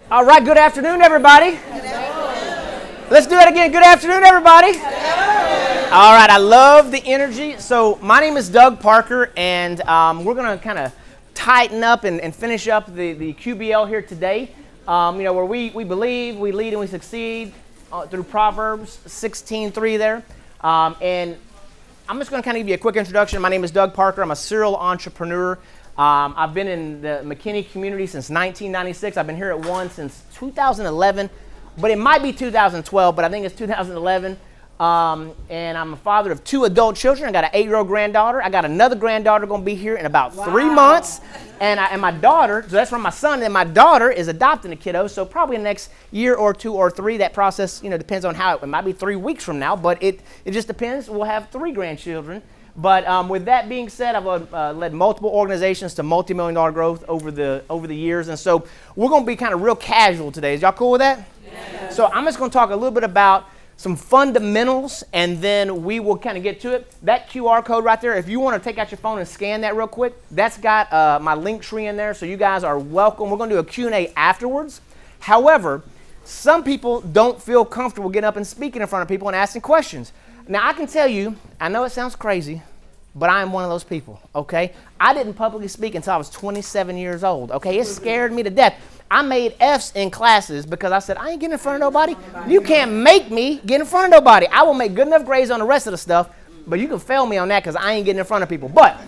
All right, good afternoon, everybody. Let's do it again. Good afternoon, everybody. All right, I love the energy. So my name is Doug Parker, and we're going to kind of tighten up and finish up the QBL here today, where we believe, we lead, and we succeed through Proverbs 16:3 there. And I'm just going to kind of give you a quick introduction. My name is Doug Parker. I'm a serial entrepreneur. I've been in the McKinney community since 1996. I've been here at One since 2011, but it might be 2012, but I think it's 2011. And I'm a father of 2 adult children. I got an 8-year-old granddaughter. I got another granddaughter going to be here in about 3 months. And my daughter, so that's from my son, and my daughter is adopting a kiddo, so probably in the next year or 2 or 3, that process, depends on how, it might be 3 weeks from now, but it just depends. We'll have 3 grandchildren. But with that being said, I've led multiple organizations to multi-million-dollar growth over the years, and so we're going to be kind of real casual today. Is y'all cool with that? Yeah. So I'm just going to talk a little bit about some fundamentals, and then we will kind of get to it. That QR code right there, if you want to take out your phone and scan that real quick, that's got my link tree in there, so you guys are welcome. We're going to do a Q&A afterwards. However, some people don't feel comfortable getting up and speaking in front of people and asking questions. Now, I can tell you, I know it sounds crazy, but I am one of those people, okay? I didn't publicly speak until I was 27 years old, okay? It scared me to death. I made F's in classes because I said, I ain't getting in front of nobody. You can't make me get in front of nobody. I will make good enough grades on the rest of the stuff, but you can fail me on that because I ain't getting in front of people. But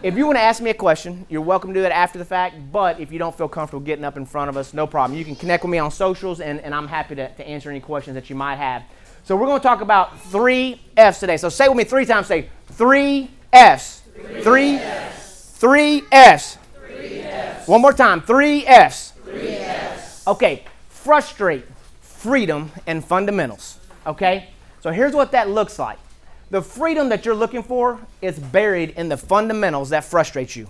if you want to ask me a question, you're welcome to do that after the fact. But if you don't feel comfortable getting up in front of us, no problem. You can connect with me on socials, and I'm happy to answer any questions that you might have. So we're going to talk about 3 F's today. So say it with me 3 times. Say 3 F's. 3 F's. 3 F's. 3 F's. One more time. 3 F's. 3 F's. Okay. Frustrate, freedom, and fundamentals. Okay? So here's what that looks like. The freedom that you're looking for is buried in the fundamentals that frustrate you.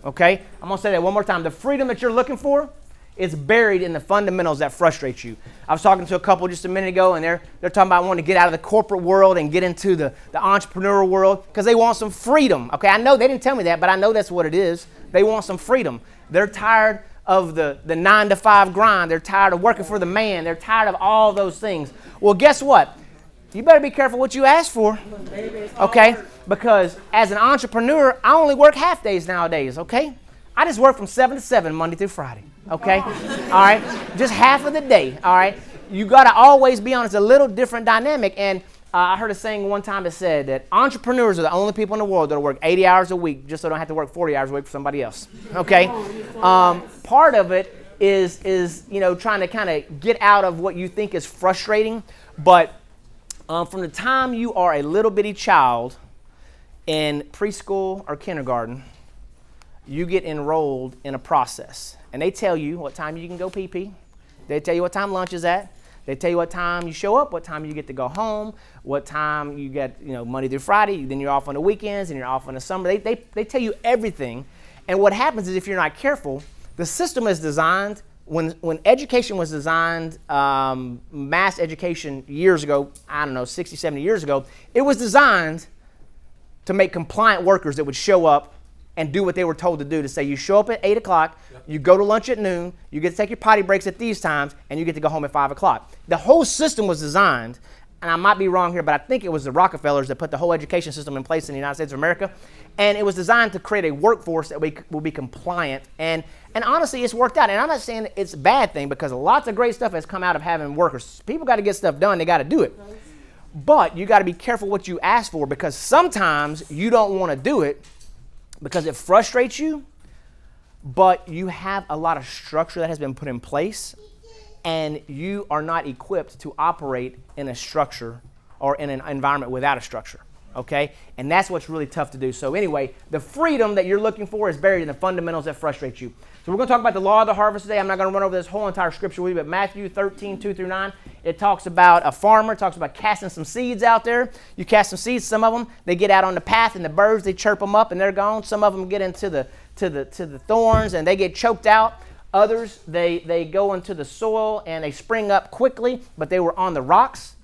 Okay? I'm going to say that one more time. The freedom that you're looking for is buried in the fundamentals that frustrate you. I was talking to a couple just a minute ago, and they're talking about wanting to get out of the corporate world and get into the entrepreneurial world because they want some freedom. Okay, I know they didn't tell me that, but I know that's what it is. They want some freedom. They're tired of the 9-to-5 grind. They're tired of working for the man. They're tired of all those things. Well, guess what? You better be careful what you ask for. Okay, because as an entrepreneur, I only work half days nowadays. Okay, I just work from 7 to 7 Monday through Friday. Okay? All right? Just half of the day. All right? You got to always be on. It's a little different dynamic. And I heard a saying one time that said that entrepreneurs are the only people in the world that will work 80 hours a week just so they don't have to work 40 hours a week for somebody else. Okay? Part of it is trying to kind of get out of what you think is frustrating. But from the time you are a little bitty child in preschool or kindergarten, you get enrolled in a process. And they tell you what time you can go pee-pee. They tell you what time lunch is at. They tell you what time you show up, what time you get to go home, what time you get, Monday through Friday. Then you're off on the weekends and you're off on the summer. They tell you everything. And what happens is if you're not careful, the system is designed, when education was designed, mass education years ago, 60, 70 years ago, it was designed to make compliant workers that would show up and do what they were told to do, to say you show up at 8 o'clock, you go to lunch at noon, you get to take your potty breaks at these times, and you get to go home at 5 o'clock. The whole system was designed, and I might be wrong here, but I think it was the Rockefellers that put the whole education system in place in the United States of America, and it was designed to create a workforce that will be compliant, and honestly, it's worked out. And I'm not saying it's a bad thing, because lots of great stuff has come out of having workers. People got to get stuff done, they got to do it. But you got to be careful what you ask for, because sometimes you don't want to do it because it frustrates you, but you have a lot of structure that has been put in place, and you are not equipped to operate in a structure or in an environment without a structure, okay? And that's what's really tough to do. So anyway, the freedom that you're looking for is buried in the fundamentals that frustrate you. So we're going to talk about the law of the harvest today. I'm not going to run over this whole entire scripture with you, but Matthew 13, 2 through 9, it talks about a farmer, it talks about casting some seeds out there. You cast some seeds, some of them, they get out on the path, and the birds, they chirp them up, and they're gone. Some of them get into the thorns, and they get choked out. Others, they go into the soil, and they spring up quickly, but they were on the rocks,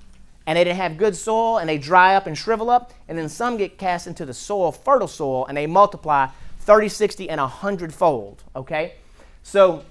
and they didn't have good soil, and they dry up and shrivel up. And then some get cast into the soil, fertile soil, and they multiply 30, 60, and 100-fold, okay? So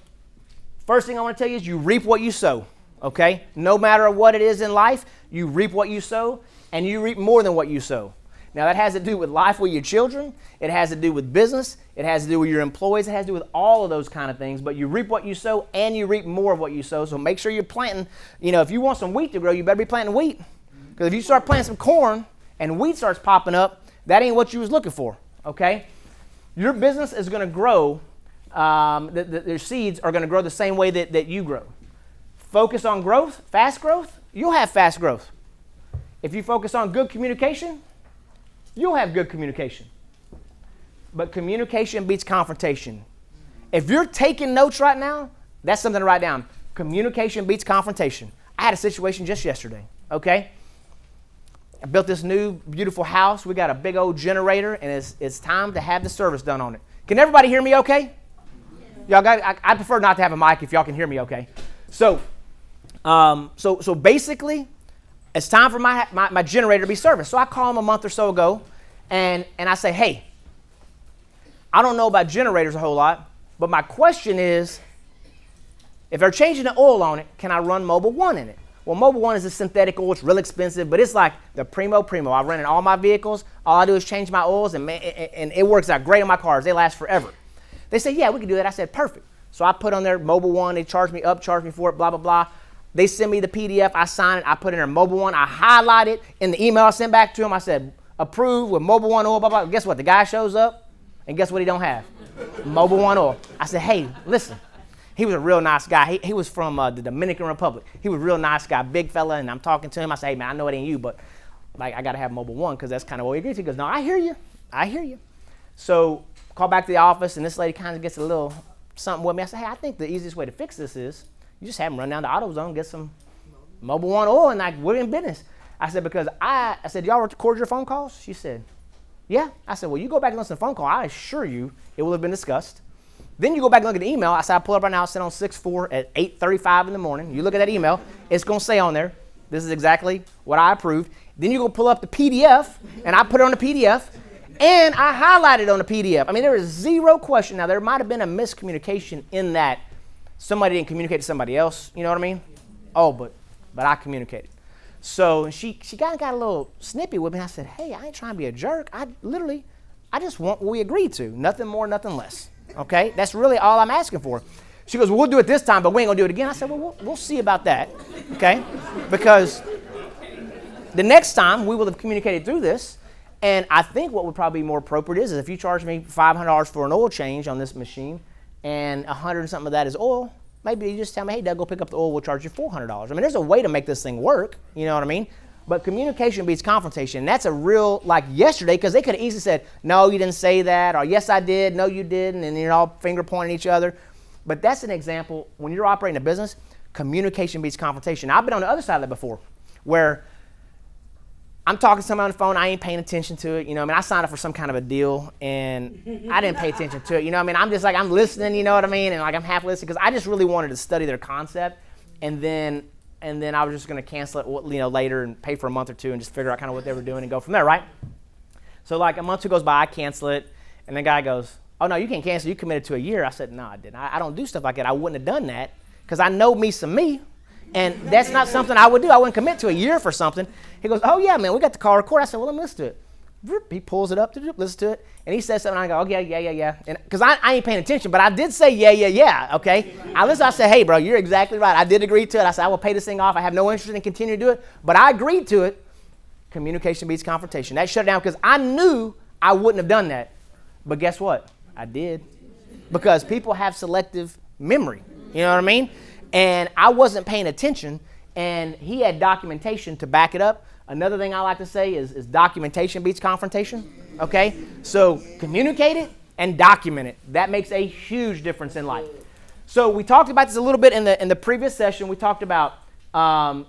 First thing I want to tell you is you reap what you sow, okay? No matter what it is in life, you reap what you sow, and you reap more than what you sow. Now, that has to do with life with your children. It has to do with business. It has to do with your employees. It has to do with all of those kind of things. But you reap what you sow, and you reap more of what you sow. So make sure you're planting. You know, if you want some wheat to grow, you better be planting wheat. Because if you start planting some corn and wheat starts popping up, that ain't what you was looking for, okay? Your business is going to grow. Their seeds are going to grow the same way that you grow. Focus on growth, fast growth, you'll have fast growth. If you focus on good communication, you'll have good communication. But communication beats confrontation. If you're taking notes right now, that's something to write down. Communication beats confrontation. I had a situation just yesterday, okay? I built this new, beautiful house. We got a big old generator, and it's time to have the service done on it. Can everybody hear me okay? Y'all got, I prefer not to have a mic if y'all can hear me okay. So basically, it's time for my generator to be serviced. So I call him a month or so ago, and I say, hey, I don't know about generators a whole lot, but my question is, if they're changing the oil on it, can I run Mobil 1 in it? Well, Mobil 1 is a synthetic oil. It's real expensive, but it's like the primo. I run in all my vehicles. All I do is change my oils, and it works out great on my cars. They last forever. They say, yeah, we can do that. I said, perfect. So I put on there Mobil 1. They charge me up, charge me for it, blah, blah, blah. They send me the PDF. I sign it. I put in there Mobil 1. I highlight it in the email I sent back to him. I said, approve with Mobil 1 oil, blah, blah. Guess what? The guy shows up, and guess what he don't have? Mobil 1 oil. I said, hey, listen. He was a real nice guy. He was from the Dominican Republic. He was a real nice guy, big fella, and I'm talking to him. I say, hey, man, I know it ain't you, but like I got to have Mobil 1 because that's kind of what we agreed to. He goes, no, I hear you. So call back to the office, and this lady kind of gets a little something with me. I said, hey, I think the easiest way to fix this is you just have them run down to AutoZone, get some Mobil 1 oil, and like we're in business. I said, because I said, y'all record your phone calls? She said, yeah. I said, well, you go back and listen to the phone call. I assure you it will have been discussed. Then you go back and look at the email. I said, I pull up right now, sent on 6/4 at 8:35 in the morning. You look at that email, it's going to say on there, this is exactly what I approved. Then you go pull up the PDF, and I put it on the PDF, and I highlighted on the PDF. I mean, there is zero question. Now, there might have been a miscommunication in that somebody didn't communicate to somebody else. You know what I mean? Oh, but I communicated. So she kind of got a little snippy with me. I said, hey, I ain't trying to be a jerk. I just want what we agreed to. Nothing more, nothing less. Okay? That's really all I'm asking for. She goes, well, we'll do it this time, but we ain't going to do it again. I said, well, we'll see about that. Okay? Because the next time we will have communicated through this, and I think what would probably be more appropriate is if you charge me $500 for an oil change on this machine and $100 and something of that is oil, maybe you just tell me, hey, Doug, go pick up the oil, we'll charge you $400. I mean, there's a way to make this thing work, you know what I mean? But communication beats confrontation. And that's a real, like yesterday, because they could have easily said, no, you didn't say that, or yes, I did, no, you didn't, and you're all finger pointing at each other. But that's an example, when you're operating a business, communication beats confrontation. I've been on the other side of that before, where I'm talking to somebody on the phone, I ain't paying attention to it, you know, I mean, I signed up for some kind of a deal, and I didn't pay attention to it, you know, I mean, I'm just like, I'm listening, you know what I mean, and like I'm half listening, because I just really wanted to study their concept, and then I was just going to cancel it, you know, later and pay for a month or two and just figure out kind of what they were doing and go from there, right? So like a month or two goes by, I cancel it, and the guy goes, oh, no, you can't cancel. You committed to a year. I said, no, I didn't. I don't do stuff like that. I wouldn't have done that because I know me some me, and that's not something I would do. I wouldn't commit to a year for something. He goes, oh, yeah, man, we got the call record. I said, well, let me listen to it. He pulls it up, listens to it, and he says something, and I go, oh, yeah. And because I ain't paying attention, but I did say, yeah, okay? I listened, I said, hey, bro, you're exactly right. I did agree to it. I said, I will pay this thing off. I have no interest in continuing to do it, but I agreed to it. Communication beats confrontation. That shut it down because I knew I wouldn't have done that. But guess what? I did. Because people have selective memory. You know what I mean? And I wasn't paying attention, and he had documentation to back it up. Another thing I like to say is documentation beats confrontation, okay? So communicate it and document it. That makes a huge difference in life. So we talked about this a little bit in the previous session. We talked about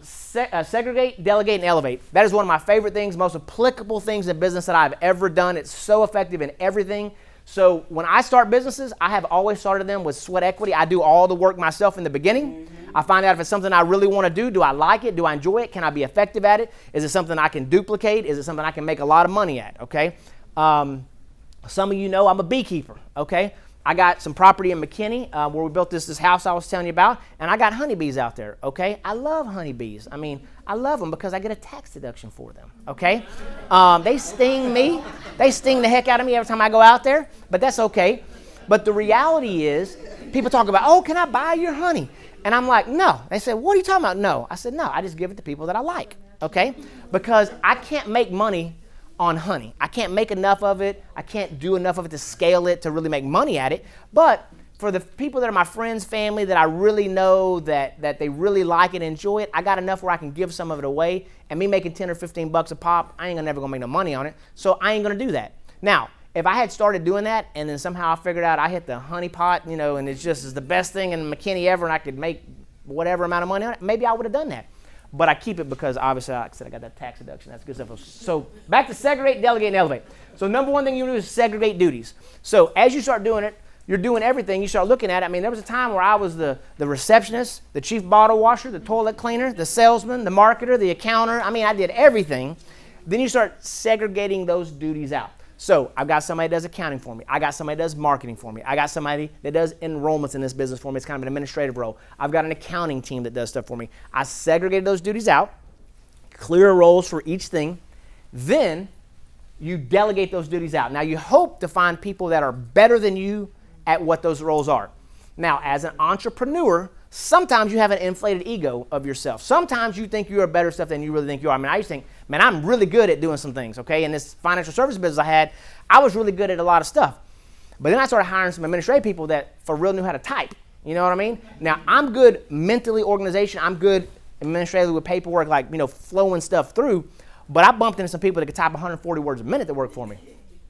segregate, delegate, and elevate. That is one of my favorite things, most applicable things in business that I've ever done. It's so effective in everything. So when I start businesses, I have always started them with sweat equity. I do all the work myself in the beginning. I find out if it's something I really want to do I like it? Do I enjoy it? Can I be effective at it? Is it something I can duplicate? Is it something I can make a lot of money at? Okay. Some of you know I'm a beekeeper. Okay. I got some property in McKinney where we built this house I was telling you about, and I got honeybees out there, okay? I love honeybees. I mean, I love them because I get a tax deduction for them, okay? They sting me. They sting the heck out of me every time I go out there, but that's okay. But the reality is, people talk about, oh, can I buy your honey? And I'm like, no. They said, what are you talking about? No. I said, no, I just give it to people that I like, okay? Because I can't make money on honey. I can't make enough of it. I can't do enough of it to scale it to really make money at it. But for the people that are my friends, family, that I really know that they really like it and enjoy it, I got enough where I can give some of it away. And me making 10 or 15 bucks a pop, I ain't never gonna make no money on it. So I ain't gonna do that. Now, if I had started doing that and then somehow I figured out I hit the honey pot, you know, and it's just is the best thing in McKinney ever and I could make whatever amount of money on it, maybe I would have done that. But I keep it because obviously, like I said, I got that tax deduction. That's good stuff. So back to segregate, delegate, and elevate. So number one thing you do is segregate duties. So as you start doing it, you're doing everything. You start looking at it. I mean, there was a time where I was the receptionist, the chief bottle washer, the toilet cleaner, the salesman, the marketer, the accountant. I mean, I did everything. Then you start segregating those duties out. So I've got somebody that does accounting for me. I got somebody that does marketing for me. I got somebody that does enrollments in this business for me. It's kind of an administrative role. I've got an accounting team that does stuff for me. I segregated those duties out, clear roles for each thing. Then you delegate those duties out. Now you hope to find people that are better than you at what those roles are. Now as an entrepreneur, sometimes you have an inflated ego of yourself. Sometimes you think you're better stuff than you really think you are. I mean, I used to think, man, I'm really good at doing some things, okay? In this financial service business I had, I was really good at a lot of stuff. But then I started hiring some administrative people that for real knew how to type. You know what I mean? Now, I'm good mentally, organization. I'm good administratively with paperwork, like, you know, flowing stuff through. But I bumped into some people that could type 140 words a minute that work for me.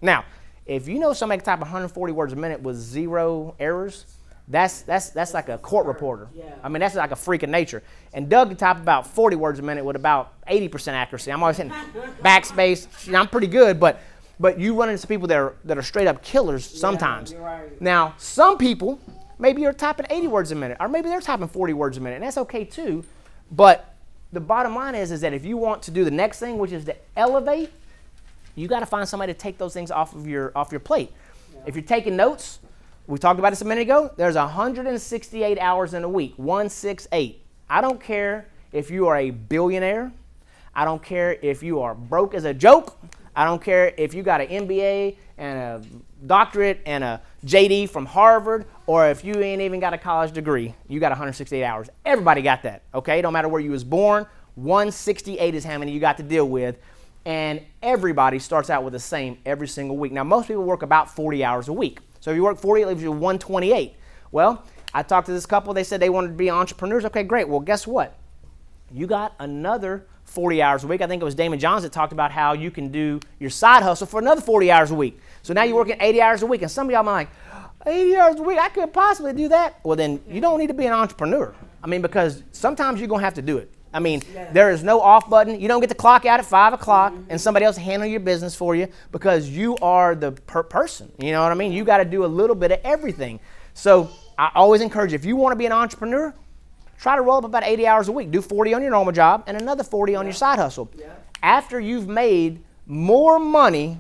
Now, if you know somebody can type 140 words a minute with 0 errors, that's like a court reporter. Yeah. I mean, that's like a freak of nature. And Doug can type about 40 words a minute with about 80% accuracy. I'm always hitting backspace. You know, I'm pretty good, but you run into people that are straight up killers sometimes. Yeah, you're right. Now, some people, maybe you're typing 80 words a minute, or maybe they're typing 40 words a minute, and that's okay too. But the bottom line is that if you want to do the next thing, which is to elevate, you got to find somebody to take those things off your plate. Yeah. If you're taking notes, we talked about this a minute ago. There's 168 hours in a week, 168. I don't care if you are a billionaire. I don't care if you are broke as a joke. I don't care if you got an MBA and a doctorate and a JD from Harvard, or if you ain't even got a college degree. You got 168 hours. Everybody got that, okay? Don't matter where you was born. 168 is how many you got to deal with. And everybody starts out with the same every single week. Now, most people work about 40 hours a week. So if you work 40, it leaves you 128. Well, I talked to this couple. They said they wanted to be entrepreneurs. Okay, great. Well, guess what? You got another 40 hours a week. I think it was Damon Johns that talked about how you can do your side hustle for another 40 hours a week. So now you're working 80 hours a week. And some of y'all are like, 80 hours a week? I couldn't possibly do that. Well, then you don't need to be an entrepreneur. I mean, because sometimes you're going to have to do it. I mean, there is no off button. You don't get to clock out at 5 o'clock and somebody else handle your business for you because you are the person. You know what I mean? You got to do a little bit of everything. So I always encourage you, if you want to be an entrepreneur, try to roll up about 80 hours a week. Do 40 on your normal job and another 40 on your side hustle. Yeah. After you've made more money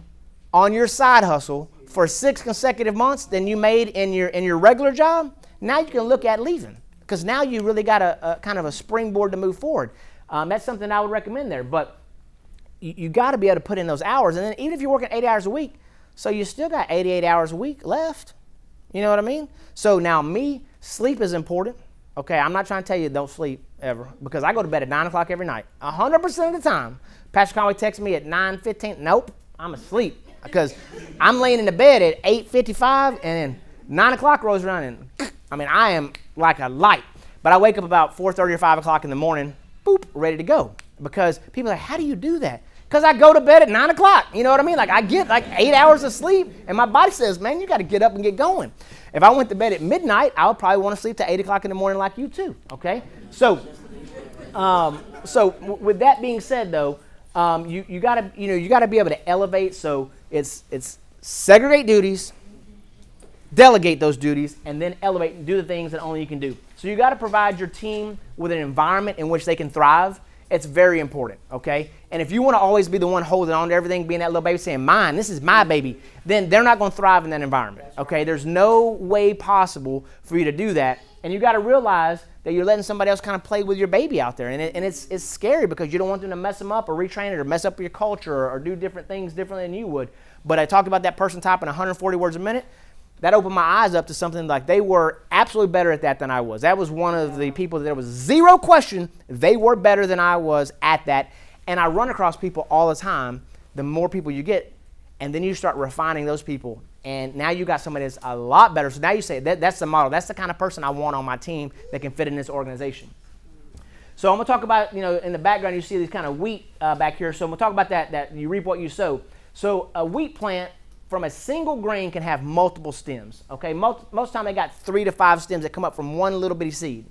on your side hustle for 6 consecutive months than you made in your regular job, now you can look at leaving. Because now you really got a kind of a springboard to move forward. That's something I would recommend there. But you got to be able to put in those hours. And then even if you're working 80 hours a week, so you still got 88 hours a week left. You know what I mean? So now sleep is important. Okay, I'm not trying to tell you don't sleep ever. Because I go to bed at 9 o'clock every night. 100% of the time. Pastor Conway texts me at 9:15. Nope, I'm asleep. Because I'm laying in the bed at 8:55 and then 9 o'clock rolls around and I am like a light. But I wake up about 4:30 or 5 o'clock in the morning, boop, ready to go. Because people are like, how do you do that? Because I go to bed at 9 o'clock. You know what I mean? Like I get like 8 hours of sleep and my body says, man, you got to get up and get going. If I went to bed at midnight, I would probably want to sleep to 8 o'clock in the morning like you too, okay? So with that being said though, you gotta be able to elevate. So it's segregate duties, delegate those duties, and then elevate and do the things that only you can do. So you got to provide your team with an environment in which they can thrive. It's very important, okay? And if you want to always be the one holding on to everything, being that little baby saying, mine, this is my baby, then they're not going to thrive in that environment, okay? There's no way possible for you to do that. And you got to realize that you're letting somebody else kind of play with your baby out there. And it's scary because you don't want them to mess them up or retrain it or mess up your culture or do different things differently than you would. But I talked about that person typing 140 words a minute. That opened my eyes up to something like they were absolutely better at that than I was. That was one of the people that there was zero question they were better than I was at that. And I run across people all the time. The more people you get, and then you start refining those people. And now you got somebody that's a lot better. So now you say, that's the model. That's the kind of person I want on my team that can fit in this organization. So I'm going to talk about, in the background, you see these kind of wheat back here. So I'm going to talk about that you reap what you sow. So a wheat plant from a single grain can have multiple stems. Okay, most time they got 3 to 5 stems that come up from one little bitty seed.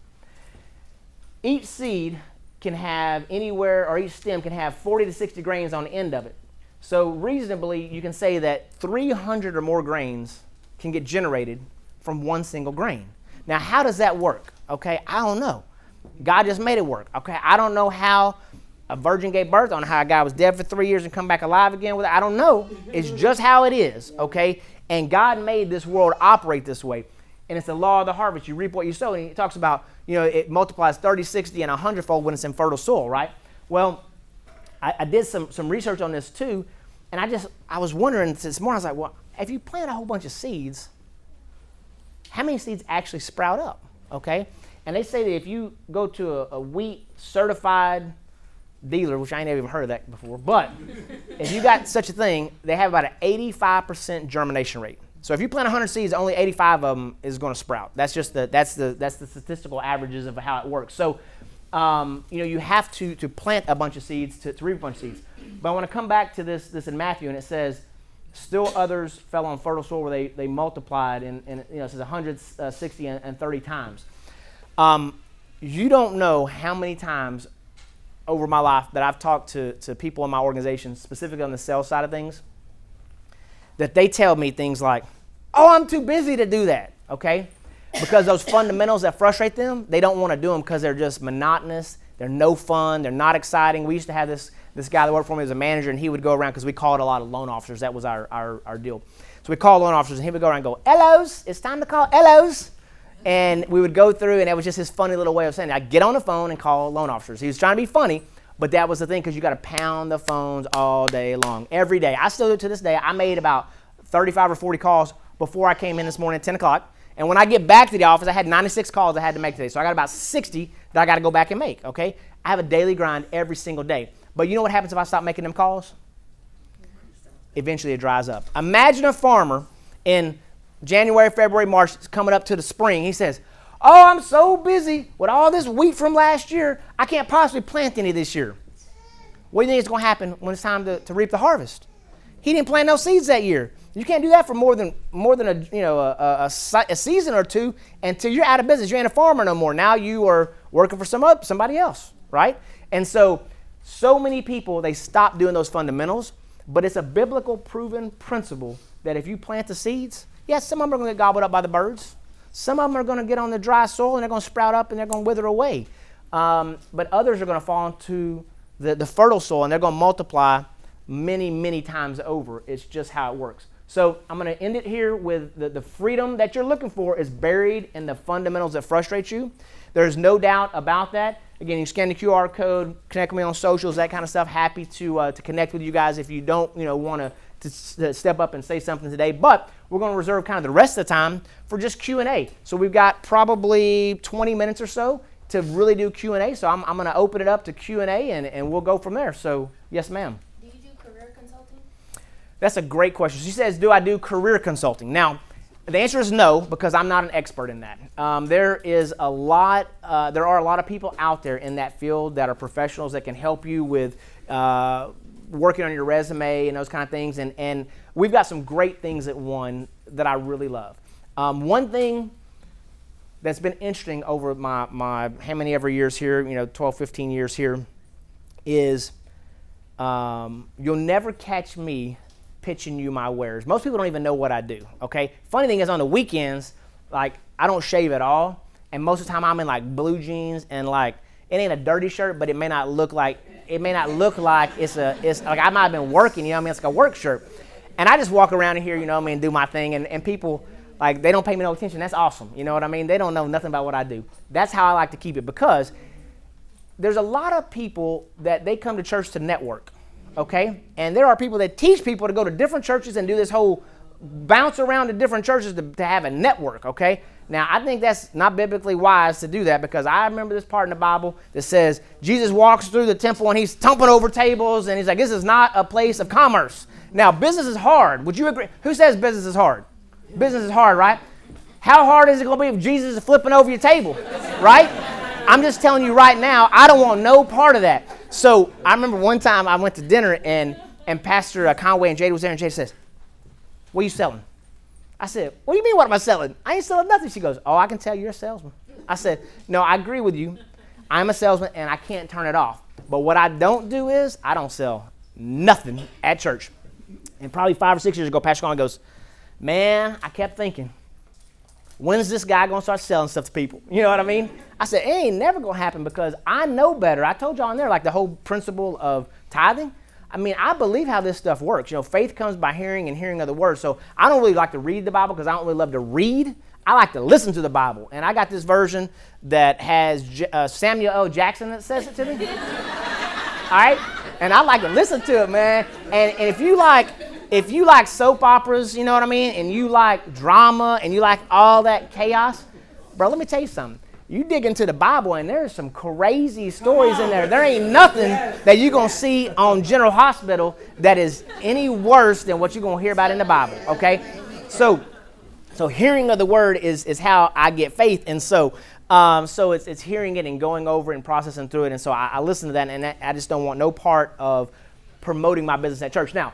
Each seed can have anywhere, or each stem can have 40 to 60 grains on the end of it. So reasonably, you can say that 300 or more grains can get generated from one single grain. Now, how does that work? Okay, I don't know. God just made it work. Okay, I don't know how a virgin gave birth. I don't know how a guy was dead for 3 years and come back alive again with it. I don't know. It's just how it is, okay? And God made this world operate this way. And it's the law of the harvest. You reap what you sow. And he talks about, it multiplies 30, 60, and 100-fold when it's in fertile soil, right? Well, I did some research on this too. And I was wondering this morning, I was like, well, if you plant a whole bunch of seeds, how many seeds actually sprout up, okay? And they say that if you go to a wheat certified dealer, which I ain't never even heard of that before, but if you got such a thing, they have about an 85% germination rate. So if you plant 100 seeds, only 85 of them is going to sprout. That's just that's the statistical averages of how it works. So you have to plant a bunch of seeds to reap a bunch of seeds. But I want to come back to this in Matthew, and it says, still others fell on fertile soil where they multiplied, and it says 160 and 30 times. You don't know how many times over my life that I've talked to people in my organization, specifically on the sales side of things, that they tell me things like, oh, I'm too busy to do that, okay? Because those fundamentals that frustrate them, they don't want to do them because they're just monotonous, they're no fun, they're not exciting. We used to have this guy that worked for me as a manager, and he would go around, because we called a lot of loan officers. That was our deal. So we called loan officers, and he would go around and go, hellos, it's time to call hellos. And we would go through, and it was just his funny little way of saying it. I'd get on the phone and call loan officers. He was trying to be funny, but that was the thing, because you got to pound the phones all day long, every day. I still do it to this day. I made about 35 or 40 calls before I came in this morning at 10 o'clock. And when I get back to the office, I had 96 calls I had to make today. So I got about 60 that I got to go back and make, okay? I have a daily grind every single day. But you know what happens if I stop making them calls? Eventually it dries up. Imagine a farmer in January, February, March, coming up to the spring. He says, oh, I'm so busy with all this wheat from last year, I can't possibly plant any this year. What do you think is going to happen when it's time to reap the harvest? He didn't plant no seeds that year. You can't do that for more than a season or two until you're out of business. You ain't a farmer no more. Now you are working for somebody else, right? And so many people, they stop doing those fundamentals, but it's a biblical proven principle that if you plant the seeds, yes, some of them are going to get gobbled up by the birds. Some of them are going to get on the dry soil and they're going to sprout up and they're going to wither away. But others are going to fall into the fertile soil and they're going to multiply many, many times over. It's just how it works. So I'm going to end it here with the freedom that you're looking for is buried in the fundamentals that frustrate you. There's no doubt about that. Again, you scan the QR code, connect with me on socials, that kind of stuff. Happy to connect with you guys if you don't want to step up and say something today. But we're going to reserve kind of the rest of the time for just Q&A. So we've got probably 20 minutes or so to really do Q&A. So I'm going to open it up to Q&A and we'll go from there. So yes, ma'am. Do you do career consulting? That's a great question. She says, do I do career consulting? Now, the answer is no, because I'm not an expert in that. There are a lot of people out there in that field that are professionals that can help you with working on your resume and those kind of things. And we've got some great things at One that I really love. One thing that's been interesting over my how many ever years here, 12, 15 years here, is you'll never catch me pitching you my wares. Most people don't even know what I do, okay? Funny thing is on the weekends, like I don't shave at all, and most of the time I'm in like blue jeans and like it ain't a dirty shirt, but it may not look like it may not look like it's like I might have been working, you know what I mean? It's like a work shirt. And I just walk around in here, you know what I mean, do my thing, and people, like, they don't pay me no attention. That's awesome, you know what I mean? They don't know nothing about what I do. That's how I like to keep it, because there's a lot of people that they come to church to network, okay? And there are people that teach people to go to different churches and do this whole bounce around to different churches to have a network, okay? Now, I think that's not biblically wise to do that, because I remember this part in the Bible that says Jesus walks through the temple and he's thumping over tables, and he's like, this is not a place of commerce. Now, business is hard. Would you agree? Who says business is hard? Business is hard, right? How hard is it going to be if Jesus is flipping over your table, right? I'm just telling you right now, I don't want no part of that. So I remember one time I went to dinner, and Pastor Conway and Jada was there, and Jada says, what are you selling? I said, what do you mean, what am I selling? I ain't selling nothing. She goes, oh, I can tell you're a salesman. I said, no, I agree with you. I'm a salesman, and I can't turn it off. But what I don't do is I don't sell nothing at church. And probably 5 or 6 years ago, Pastor Conway goes, man, I kept thinking, when's this guy going to start selling stuff to people? You know what I mean? I said, it ain't never going to happen, because I know better. I told y'all in there, like, the whole principle of tithing. I mean, I believe how this stuff works. You know, faith comes by hearing, and hearing of the word. So I don't really like to read the Bible, because I don't really love to read. I like to listen to the Bible. And I got this version that has Samuel L. Jackson that says it to me. All right? And I like to listen to it, man. And if you like soap operas, you know what I mean, and you like drama, and you like all that chaos, bro, let me tell you something. You dig into the Bible, and there's some crazy stories in there. There ain't nothing that you're going to see on General Hospital that is any worse than what you're going to hear about in the Bible, okay? So hearing of the word is how I get faith. And so it's hearing it and going over and processing through it. And so I listen to that, and I just don't want no part of promoting my business at church. Now,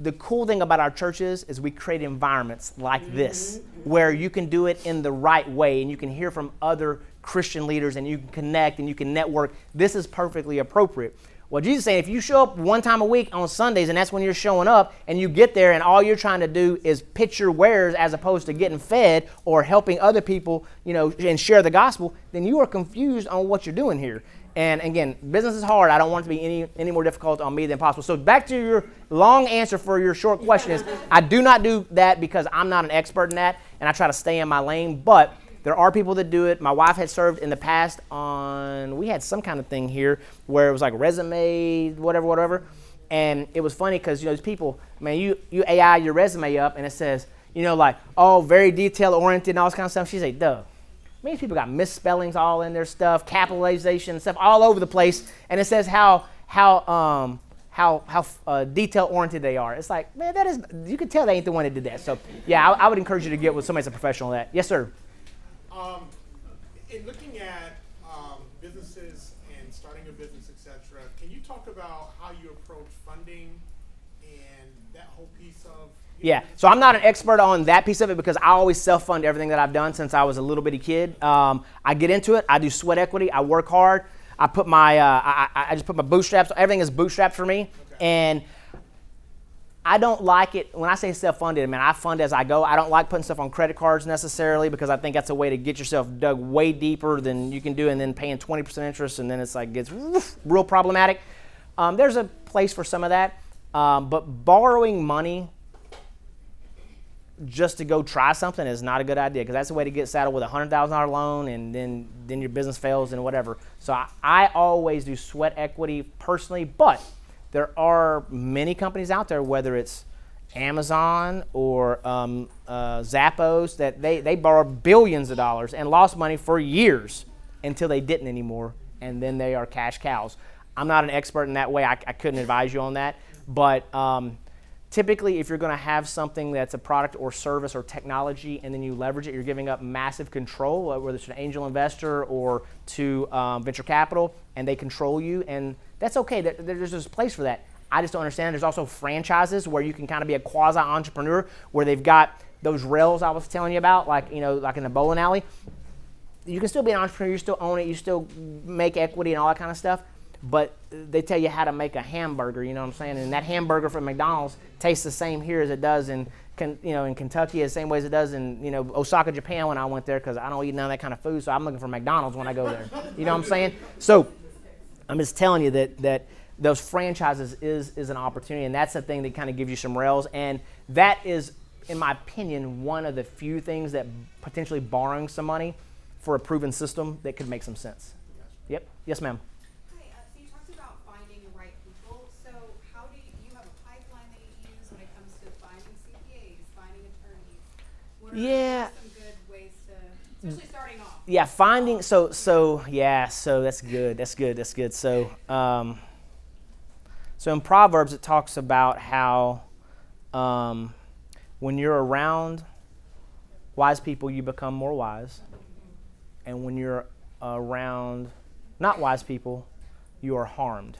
the cool thing about our churches is we create environments like this where you can do it in the right way, and you can hear from other Christian leaders, and you can connect and you can network. This is perfectly appropriate. Well, Jesus is saying if you show up one time a week on Sundays, and that's when you're showing up, and you get there and all you're trying to do is pitch your wares as opposed to getting fed or helping other people, you know, and share the gospel, then you are confused on what you're doing here. And again, business is hard. I don't want it to be any more difficult on me than possible. So back to your long answer for your short question is, I do not do that because I'm not an expert in that, and I try to stay in my lane. But there are people that do it. My wife had served in the past we had some kind of thing here where it was like resume, whatever. And it was funny because, you know, these people, man, you AI your resume up, and it says, you know, like, oh, very detail-oriented and all this kind of stuff. She's like, duh. Many people got misspellings all in their stuff, capitalization stuff all over the place, and it says how detail-oriented they are. It's like, man, you can tell they ain't the one that did that. So, yeah, I would encourage you to get with somebody that's a professional at that. Yes, sir. In looking at businesses and starting a business, etc., can you talk about how you approach funding and that whole piece of? Yeah, so I'm not an expert on that piece of it because I always self-fund everything that I've done since I was a little bitty kid. I get into it. I do sweat equity. I work hard. I put I just put my bootstraps. Everything is bootstrapped for me. Okay. And I don't like it. When I say self-funded, I mean, I fund as I go. I don't like putting stuff on credit cards necessarily because I think that's a way to get yourself dug way deeper than you can do, and then paying 20% interest, and then it's like gets real problematic. There's a place for some of that, but borrowing money just to go try something is not a good idea because that's a way to get saddled with a $100,000 loan, and then your business fails and whatever. So I always do sweat equity personally, but there are many companies out there, whether it's Amazon or Zappos, that they borrowed billions of dollars and lost money for years until they didn't anymore, and then they are cash cows. I'm not an expert in that way. I couldn't advise you on that, but typically, if you're going to have something that's a product or service or technology and then you leverage it, you're giving up massive control, whether it's an angel investor or to venture capital, and they control you, and that's okay. There's this place for that. I just don't understand. There's also franchises where you can kind of be a quasi-entrepreneur where they've got those rails I was telling you about, like in the bowling alley. You can still be an entrepreneur. You still own it. You still make equity and all that kind of stuff. But they tell you how to make a hamburger, you know what I'm saying? And that hamburger from McDonald's tastes the same here as it does in Kentucky, the same way as it does in Osaka, Japan when I went there, because I don't eat none of that kind of food, so I'm looking for McDonald's when I go there. You know what I'm saying? So I'm just telling you that those franchises is an opportunity, and that's the thing that kind of gives you some rails. And that is, in my opinion, one of the few things that potentially borrowing some money for a proven system that could make some sense. Yep. Yes, ma'am. Hi. So you talked about finding the right people. So how do you have a pipeline that you use when it comes to finding CPAs, finding attorneys? What are some good ways to, especially starting off? Yeah, finding so that's good. So in Proverbs it talks about how when you're around wise people you become more wise, and when you're around not wise people you are harmed.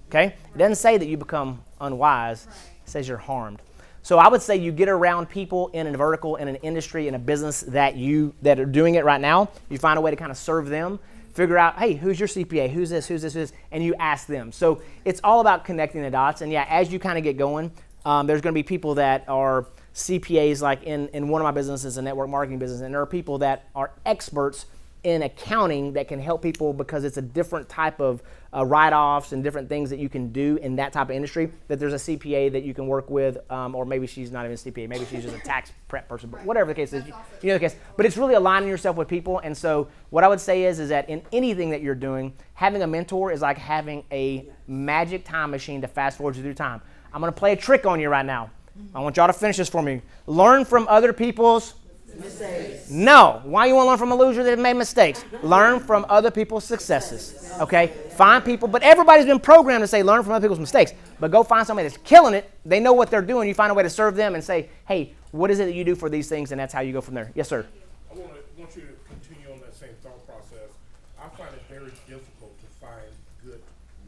Okay? It doesn't say that you become unwise. It says you're harmed. So I would say you get around people in a vertical, in an industry, in a business that are doing it right now. You find a way to kind of serve them. Figure out, hey, who's your CPA? Who's this? And you ask them. So it's all about connecting the dots. And yeah, as you kind of get going, there's going to be people that are CPAs, like in one of my businesses, a network marketing business, and there are people that are experts in accounting that can help people because it's a different type of write-offs and different things that you can do in that type of industry, that there's a CPA that you can work with, or maybe she's not even a CPA, maybe she's just a tax prep person, but whatever the case is, you know the case. But it's really aligning yourself with people. And so what I would say is that in anything that you're doing, having a mentor is like having a magic time machine to fast forward you through time. I'm going to play a trick on you right now. I want y'all to finish this for me. Learn from other people's mistakes. No. Why you want to learn from a loser that made mistakes? Learn from other people's successes. Okay? Find people, but everybody's been programmed to say learn from other people's mistakes. But go find somebody that's killing it. They know what they're doing. You find a way to serve them and say, hey, what is it that you do for these things? And that's how you go from there. Yes, sir. I want you to continue on that same thought process. I find it very difficult to find good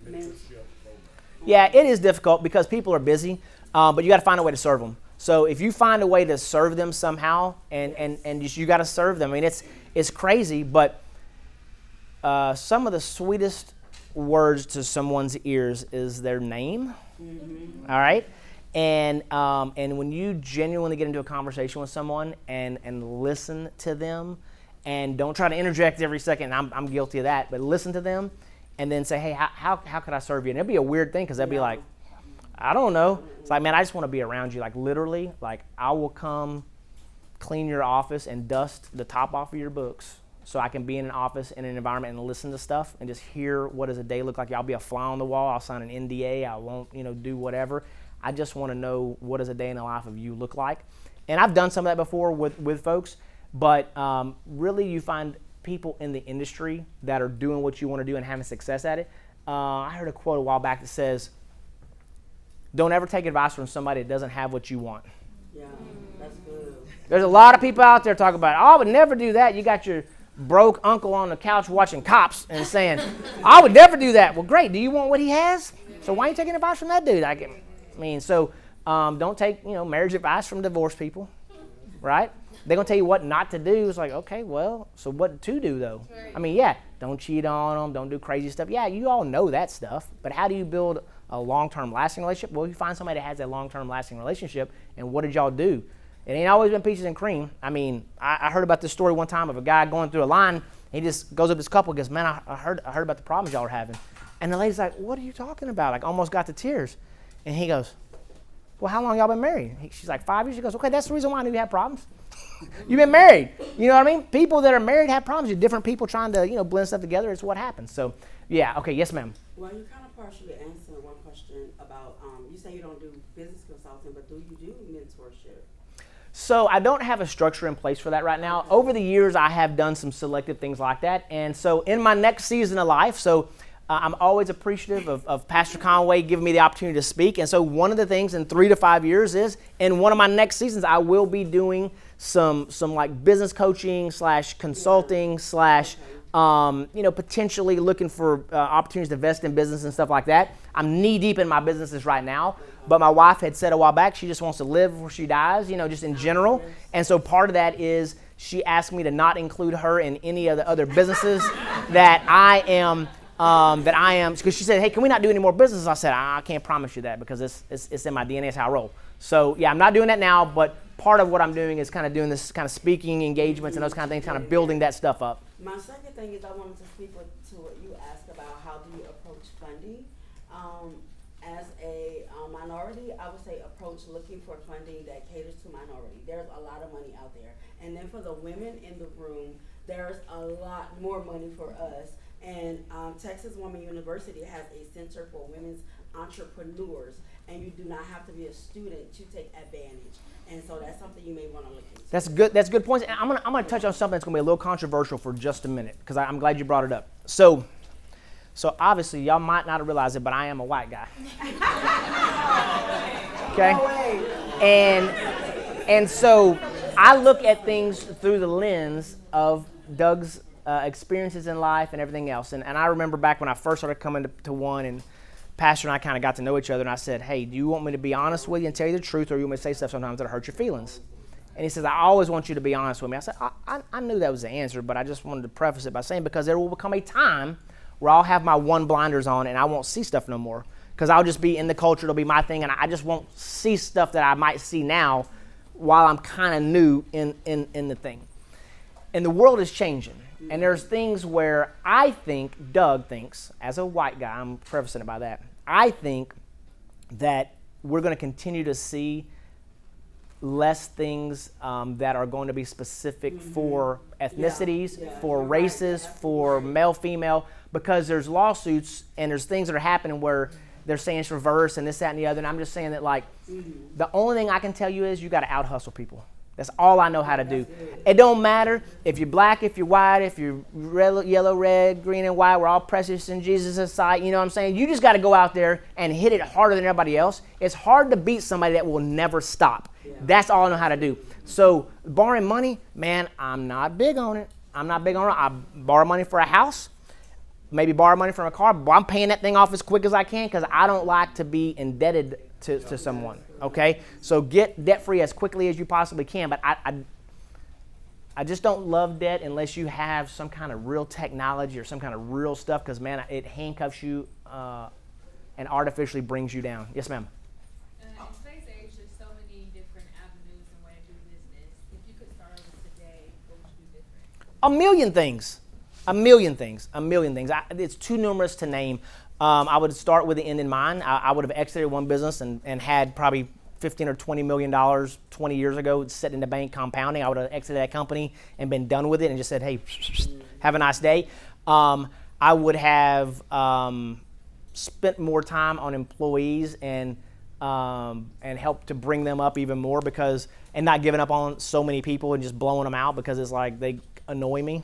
mentorship programs. Yeah, it is difficult because people are busy, but you got to find a way to serve them. So if you find a way to serve them somehow, and you got to serve them. I mean, it's crazy, but some of the sweetest words to someone's ears is their name. Mm-hmm. All right, and when you genuinely get into a conversation with someone and listen to them, and don't try to interject every second. I'm guilty of that, but listen to them, and then say, hey, how could I serve you? And it'd be a weird thing because they'd be like, I don't know. It's like, man, I just want to be around you. Like, literally, like, I will come clean your office and dust the top off of your books so I can be in an office, in an environment, and listen to stuff and just hear what does a day look like. I'll be a fly on the wall. I'll sign an NDA. I won't, do whatever. I just want to know what does a day in the life of you look like. And I've done some of that before with folks, but really you find people in the industry that are doing what you want to do and having success at it. I heard a quote a while back that says, don't ever take advice from somebody that doesn't have what you want. Yeah, that's good. There's a lot of people out there talking about, I would never do that. You got your broke uncle on the couch watching Cops and saying, I would never do that. Well, great. Do you want what he has? So why are you taking advice from that dude? Don't take, marriage advice from divorced people, right? They're going to tell you what not to do. It's like, okay, well, so what to do, though? I mean, yeah, don't cheat on them. Don't do crazy stuff. Yeah, you all know that stuff. But how do you build a long-term lasting relationship? Well, you find somebody that has a long-term lasting relationship, and what did y'all do? It ain't always been peaches and cream. I mean, I heard about this story one time of a guy going through a line. He just goes up to this couple and goes, man, I heard about the problems y'all are having. And the lady's like, what are you talking about? Like, almost got to tears. And he goes, well, how long y'all been married? She's like, 5 years. She goes, okay, that's the reason why I knew you had problems. You've been married. You know what I mean? People that are married have problems. You're different people trying to, blend stuff together. It's what happens. So, yeah. Okay. Yes, ma'am. Well, you kind of partially answered one question about, you say you don't do business consulting, but do you do mentorship? So I don't have a structure in place for that right now. Okay. Over the years, I have done some selective things like that. And so in my next season of life, I'm always appreciative of Pastor Conway giving me the opportunity to speak. And so one of the things in 3 to 5 years is, in one of my next seasons, I will be doing some like business coaching / consulting / potentially looking for opportunities to invest in business and stuff like that. I'm knee deep in my businesses right now, but my wife had said a while back she just wants to live before she dies, just in general. And so part of that is she asked me to not include her in any of the other businesses that I am, because she said, hey, can we not do any more business? I said, I can't promise you that because it's in my DNA, it's how I roll. So yeah, I'm not doing that now, but part of what I'm doing is kind of doing this kind of speaking engagements and those kind of things, kind of building that stuff up. My second thing is I wanted to speak to what you asked about how do you approach funding. As a minority, I would say approach looking for funding that caters to minority. There's a lot of money out there. And then for the women in the room, there's a lot more money for us. And Texas Woman University has a center for women's entrepreneurs, and you do not have to be a student to take advantage. And so that's something you may want to look into. That's good. That's good points. And I'm gonna touch on something that's gonna be a little controversial for just a minute because I'm glad you brought it up. So obviously y'all might not realize it, but I am a white guy. Okay. And so I look at things through the lens of Doug's experiences in life and everything else. And I remember back when I first started coming to One, and Pastor and I kind of got to know each other, and I said, hey, do you want me to be honest with you and tell you the truth, or you want me to say stuff sometimes that'll hurt your feelings? And he says, I always want you to be honest with me. I said, I knew that was the answer, but I just wanted to preface it by saying, because there will become a time where I'll have my one blinders on and I won't see stuff no more, because I'll just be in the culture, it'll be my thing, and I just won't see stuff that I might see now while I'm kind of new in the thing. And the world is changing. And there's things where I think, Doug thinks, as a white guy, I'm prefacing it by that, I think that we're going to continue to see less things that are going to be specific for ethnicities, for races, for male, female, because there's lawsuits and there's things that are happening where they're saying it's reverse and this, that, and the other. And I'm just saying that, like, the only thing I can tell you is you got to out-hustle people. That's all I know how to do. It don't matter if you're black, if you're white, if you're red, yellow, red, green, and white. We're all precious in Jesus' sight. You know what I'm saying? You just got to go out there and hit it harder than everybody else. It's hard to beat somebody that will never stop. That's all I know how to do. So borrowing money, man, I'm not big on it. I borrow money for a house, maybe borrow money from a car, but I'm paying that thing off as quick as I can because I don't like to be indebted to someone, okay? So get debt-free as quickly as you possibly can, but I just don't love debt unless you have some kind of real technology or some kind of real stuff, because, man, it handcuffs you and artificially brings you down. Yes, ma'am? In today's age, there's so many different avenues and ways to do business. If you could start over today, what would you do different? A million things. It's too numerous to name. I would start with the end in mind. I would have exited one business and had probably $15 or $20 million 20 years ago sitting in the bank compounding. I would have exited that company and been done with it and just said, hey, have a nice day. I would have spent more time on employees and helped to bring them up even more, and not giving up on so many people and just blowing them out because it's like they annoy me.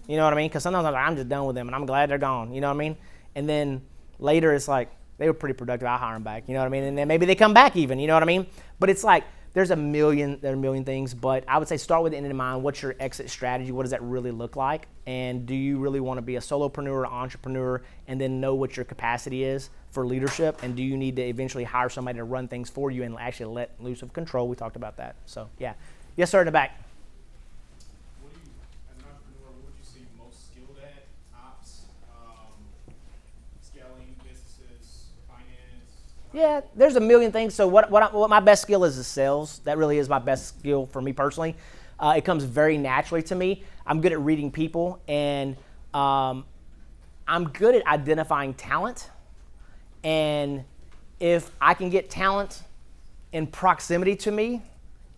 You know what I mean? Because sometimes I'm just done with them and I'm glad they're gone. You know what I mean? And then later it's like, they were pretty productive, I hire them back. You know what I mean? And then maybe they come back even. You know what I mean? But it's like, there are a million things. But I would say start with the end in mind. What's your exit strategy? What does that really look like? And do you really want to be a solopreneur or entrepreneur, and then know what your capacity is for leadership? And do you need to eventually hire somebody to run things for you and actually let loose of control? We talked about that. So, yeah. Yes, sir, in the back. As an entrepreneur, what would you say most skilled at? Ops, scaling businesses, finance? Yeah, there's a million things. So what my best skill is sales. That really is my best skill for me personally. It comes very naturally to me. I'm good at reading people, and I'm good at identifying talent. And if I can get talent in proximity to me,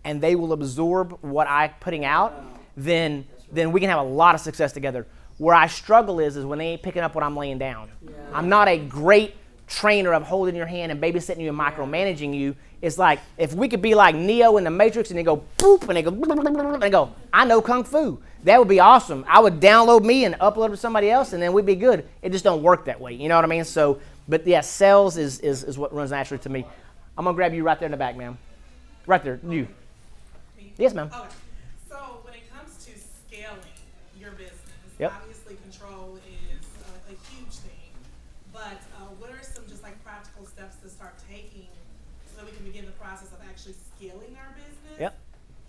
and they will absorb what I'm putting out, then we can have a lot of success together. Where I struggle is when they ain't picking up what I'm laying down. I'm not a great trainer of holding your hand and babysitting you and micromanaging you. It's like, if we could be like Neo in the Matrix and they go boop and they go and they go, I know Kung Fu. That would be awesome. I would download me and upload it to somebody else, and then we'd be good. It just don't work that way. You know what I mean? So, but yeah, sales is what runs naturally to me. I'm gonna grab you right there in the back, ma'am. Right there, you. Yes, ma'am. Okay. So when it comes to scaling your business, Yep. obviously control is a huge thing. But what are some just like practical steps to start taking so that we can begin the process of actually scaling our business? Yep.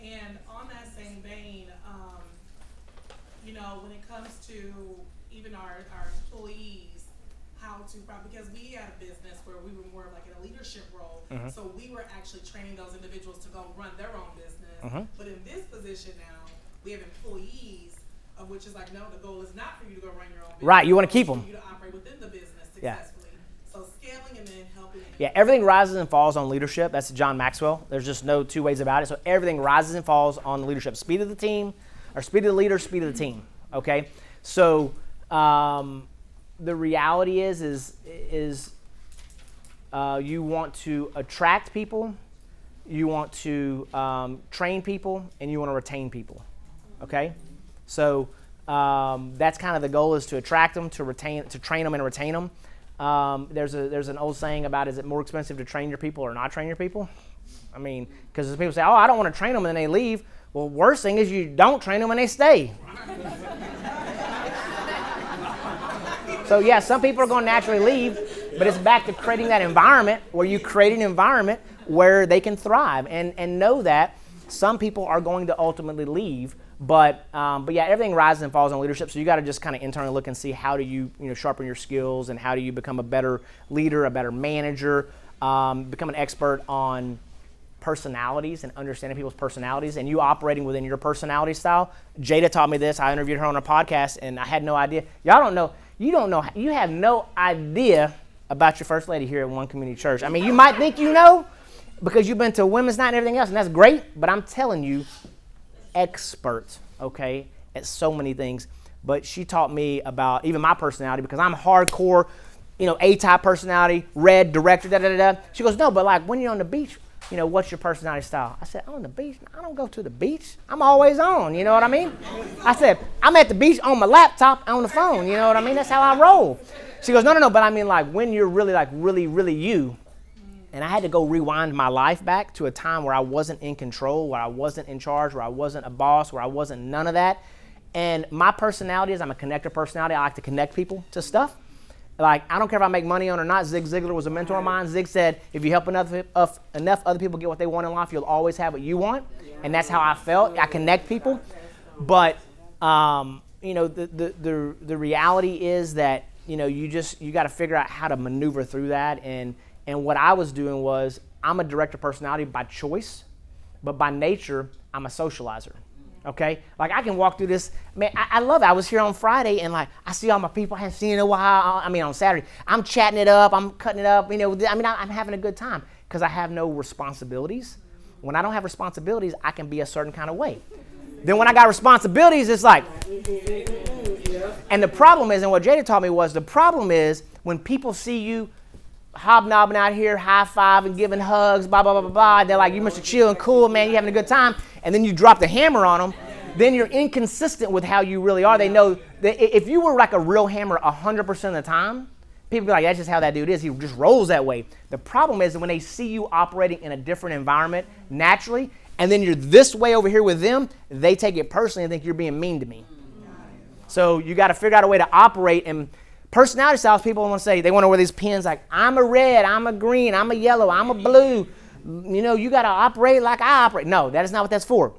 And on that same vein, you know, when it comes to even our employees, how to, because we had a business where we were more of like in a leadership role, so we were actually training those individuals to go run their own business. But in this position now, we have employees, of which is like, no, the goal is not for you to go run your own business. Right, you want to keep them. For you to operate within the business Yeah. successfully. scaling and then helping. Yeah, everything rises and falls on leadership. That's John Maxwell. There's just no two ways about it. So everything rises and falls on leadership. Speed of the team, or speed of the leader, speed of the team. Okay? So the reality is you want to attract people, you want to train people, and you want to retain people. Okay? So that's kind of the goal, is to attract them, to train them and retain them. There's an old saying about, is it more expensive to train your people or not train your people? I mean, because people say, oh, I don't want to train them, and then they leave. Well, worst thing is you don't train them and they stay. So yeah, some people are going to naturally leave, but it's back to creating that environment where you create an environment where they can thrive, and know that some people are going to ultimately leave. But yeah, everything rises and falls on leadership. So you got to just kind of internally look and see, how do you sharpen your skills, and how do you become a better leader, a better manager, become an expert on personalities and understanding people's personalities, and you operating within your personality style. Jada taught me this. I interviewed her on a podcast, and I had no idea. Y'all don't know. You have no idea about your first lady here at One Community Church. I mean, you might think you know because you've been to women's night and everything else, and that's great. But I'm telling you, expert, okay, at so many things. But she taught me about even my personality, because I'm hardcore, A-type personality, red, director, da-da-da-da. She goes, no, but like when you're on the beach, what's your personality style? I said, on the beach? I don't go to the beach. I'm always on, you know what I mean? I said, I'm at the beach on my laptop, on the phone, you know what I mean? That's how I roll. She goes, no, but I mean like when you're really like really you. And I had to go rewind my life back to a time where I wasn't in control, where I wasn't in charge, where I wasn't a boss, where I wasn't none of that. And my personality is, I'm a connector personality. I like to connect people to stuff. Like, I don't care if I make money on it or not. Zig Ziglar was a mentor of mine. Zig said, if you help enough other people get what they want in life, you'll always have what you want. And that's how I felt. I connect people. But, the reality is that, you got to figure out how to maneuver through that. And what I was doing was, I'm a director personality by choice, but by nature, I'm a socializer. Okay? Like, I can walk through this. Man, I love it. I was here on Friday, and like, I see all my people I haven't seen in a while. On Saturday. I'm chatting it up. I'm cutting it up. I'm having a good time because I have no responsibilities. When I don't have responsibilities, I can be a certain kind of way. Then when I got responsibilities, it's like, and the problem is, and what Jada taught me was, the problem is when people see you hobnobbing out here, high-fiving, giving hugs, blah, blah, blah, blah, blah. They're like, you must be chill and cool, man. You're having a good time. And then you drop the hammer on them. Then you're inconsistent with how you really are. They know that if you were like a real hammer 100% of the time, people be like, that's just how that dude is. He just rolls that way. The problem is that when they see you operating in a different environment naturally, and then you're this way over here with them, they take it personally and think you're being mean to me. So you got to figure out a way to operate. And personality styles, people want to say, they want to wear these pins like, I'm a red, I'm a green, I'm a yellow, I'm a blue. You got to operate like I operate. No, that is not what that's for.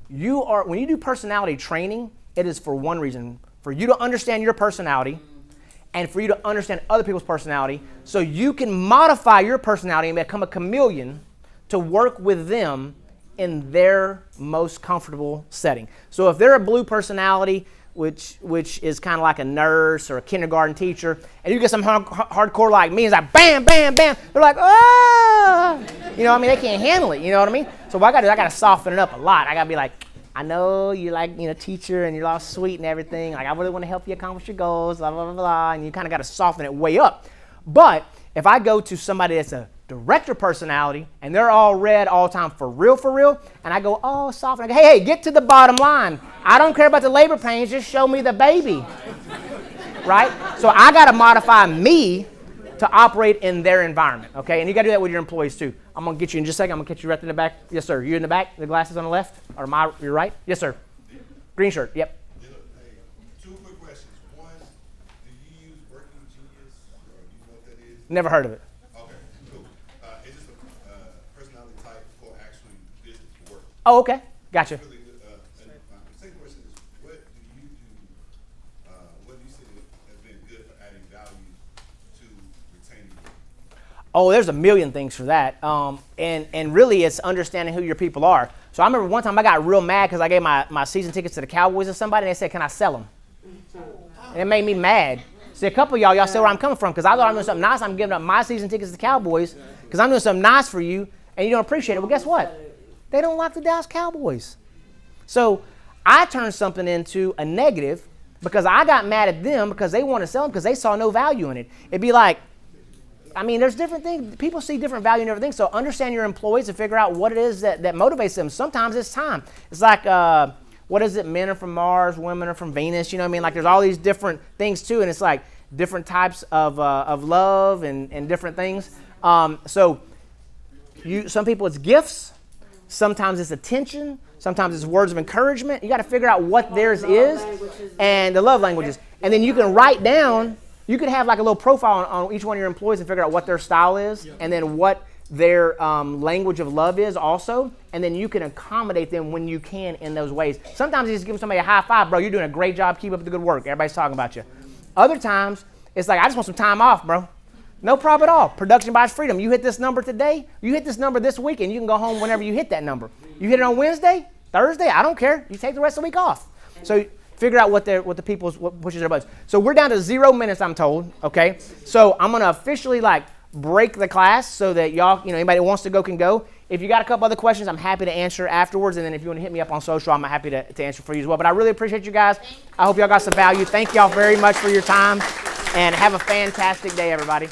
When you do personality training, it is for one reason, for you to understand your personality and for you to understand other people's personality, so you can modify your personality and become a chameleon to work with them in their most comfortable setting. So if they're a blue personality, which is kind of like a nurse or a kindergarten teacher, and you get some hardcore like me, it's like bam, bam, bam. They're like, ah, they can't handle it. You know what I mean? So what I got to do, I got to soften it up a lot. I got to be like, I know you like, teacher, and you're all sweet and everything. Like, I really want to help you accomplish your goals, blah, blah, blah, blah. And you kind of got to soften it way up. But if I go to somebody that's a director personality, and they're all red all the time, for real, and I go, oh, soft, and I go, hey, get to the bottom line. I don't care about the labor pains, just show me the baby, right? So I got to modify me to operate in their environment, okay? And you got to do that with your employees too. I'm going to get you in just a second. I'm going to get you right in the back. Yes, sir. You in the back? The glasses on the left? Or your right? Yes, sir. Green shirt. Yep. Hey, two quick questions. One, do you use Working Genius, or do you know what that is? Never heard of it. Okay, cool. It's just a personality type for actually business work. Oh, okay. Gotcha. Really good. And my second question is, what do you do? What do you see has been good for adding value to retaining people? Oh, there's a million things for that. And really it's understanding who your people are. So I remember one time I got real mad because I gave my season tickets to the Cowboys to somebody, and they said, can I sell them? And it made me mad. See, a couple of y'all see where I'm coming from, because I thought I'm doing something nice. I'm giving up my season tickets to the Cowboys because I'm doing something nice for you, and you don't appreciate it. Well, guess what? They don't like the Dallas Cowboys. So I turned something into a negative because I got mad at them because they wanted to sell them because they saw no value in it. It'd be like, I mean, there's different things. People see different value in everything. So understand your employees and figure out what it is that motivates them. Sometimes it's time. It's like, what is it? Men are from Mars, women are from Venus. You know what I mean? Like there's all these different things too. And it's like different types of love and different things. So some people it's gifts. Sometimes it's attention. Sometimes it's words of encouragement. You got to figure out what theirs is and the love languages. And then you can write down, you could have like a little profile on each one of your employees and figure out what their style is and then what their language of love is also. And then you can accommodate them when you can in those ways. Sometimes you just give somebody a high five, bro, you're doing a great job, keep up the good work. Everybody's talking about you. Other times, it's like, I just want some time off, bro. No problem at all. Production buys freedom. You hit this number today, you hit this number this week, and you can go home whenever you hit that number. You hit it on Wednesday, Thursday, I don't care. You take the rest of the week off. So figure out what pushes their buttons. So we're down to 0 minutes, I'm told, okay? So I'm going to officially break the class so that y'all, anybody that wants to go can go. If you got a couple other questions, I'm happy to answer afterwards. And then if you want to hit me up on social, I'm happy to answer for you as well. But I really appreciate you guys. I hope y'all got some value. Thank y'all very much for your time. And have a fantastic day, everybody.